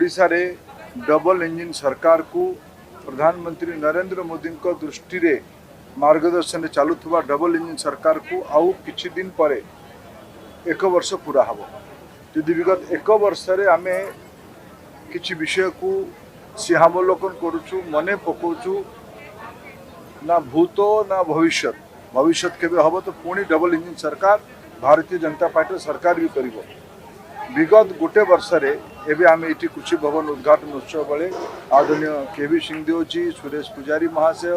ओडिशा रे double engine सरकार को प्रधानमंत्री नरेंद्र मोदी दृष्टि रे मार्गदर्शन चलुवा डबल इंजिन सरकार को आउ किछि दिन पर 1 वर्ष पूरा हम यदि विगत 1 वर्ष आम किछि विषय को सिंहावलोकन करुचु मने पकाचु ना भूत ना भविष्य भविष्य केबे हम तो पुणी डबल इंजिन सरकार भारतीय जनता पार्टी सरकार भी करिवो। विगत गोटे वर्ष रे एबे आम ये कृषि भवन उद्घाटन उत्सव बेले आदरणीय केवी सिंहदेव जी, सुरेश पुजारी महाशय,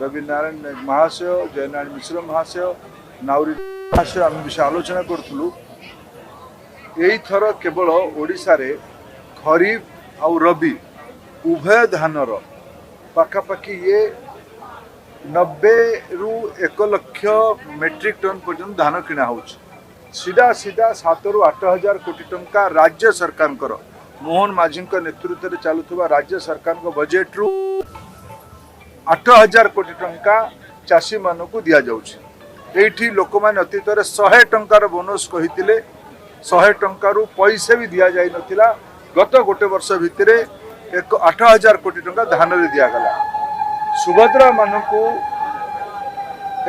रवि नारायण महाशय, जयनारायण मिश्र महाशय, नाउरी महाशय आम विषय आलोचना करूँ। यही थर केवल ओडिशा रे खरीफ आउ रबी उभय धानर पाखापाखि ये 90 रु 1 लाख मेट्रिक टन पर्यंत धान किना हो सीधा सीधा 7 रु 8 हजार कोटी टंका राज्य सरकार मोहन माझी नेतृत्व में चलुवा राज्य सरकार बजेट रु 8 हजार कोटी टंका चाषी मान को दि जाऊँगी। लोक मैंने अतीत 100 टंकार बोनस कही 100 टंकार पैसे भी दि जाई नथिला। गत गोटे वर्ष भितर 8 हजार कोटी टंका धान रे दिगला। सुभद्रा मान को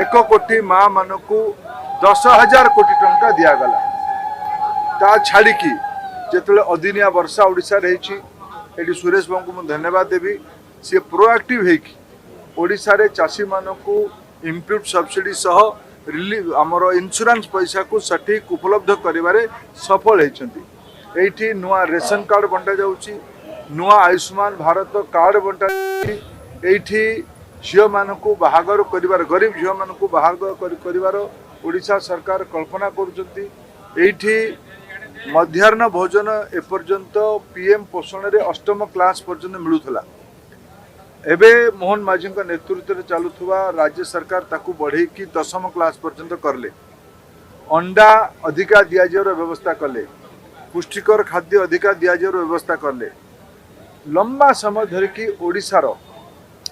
1 कोटी माँ मान को 10 हजार कोटी टंका दिगला। ता छाड़ी जिते अदिनिया वर्षा ओडिशा रही सुरेश बाबू को धन्यवाद देवी। सी प्रोएक्टिव ओडिशा रे चाषी मान को इनपुट सब्सिडी सह रिलीफ आमर इंश्योरेंस पैसा को सठिक उपलब्ध करिवारे सफल होती। नुआ रेशन कार्ड बंटा जाउची, नुआ आयुष्मान भारत कार्ड बंटा एठी झील मान को बाहागर करिवार गरीब झील मान को बाहागर करिवार ओडिशा सरकार कल्पना करुचंती। एठी मध्याह्न भोजन एपर्यंत पीएम पोषण रे 8म क्लास पर्यंत मिलुथला। एबे मोहन माझी नेतृत्व में चलुवा राज्य सरकार ताकू बढ़े कि 10म क्लास पर्यंत करले। अंडा अधिका दियाजर व्यवस्था कले, पुष्टिकर खाद्य अधिका दियाजर व्यवस्था करले। लंबा समय धरिकी ओडिशार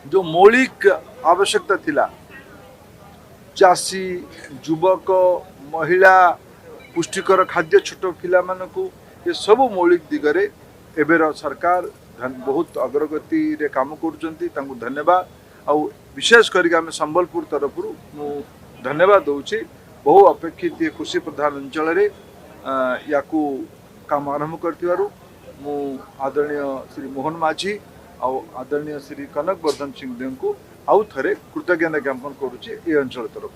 जो मौलिक आवश्यकता थिला चाषी युवक महिला पुष्टिकर खाद्य छोट पिला मानकू ये सब मौलिक दिगरे एबेर सरकार बहुत अग्रगति रे काम करुचंती। तांको धन्यवाद। आउ विशेष करके आम संबलपुर तरफ मु धन्यवाद दूची। बहु अपेक्षित कृषि प्रधान अंचल रे याकू काम आरंभ करथिबारु मु आदरणीय श्री मोहन माझी आउ आदरणीय श्री कनक वर्धन सिंह देव को आउ थरे कृतज्ञता ज्ञापन करुचे ए अंचल तरफ।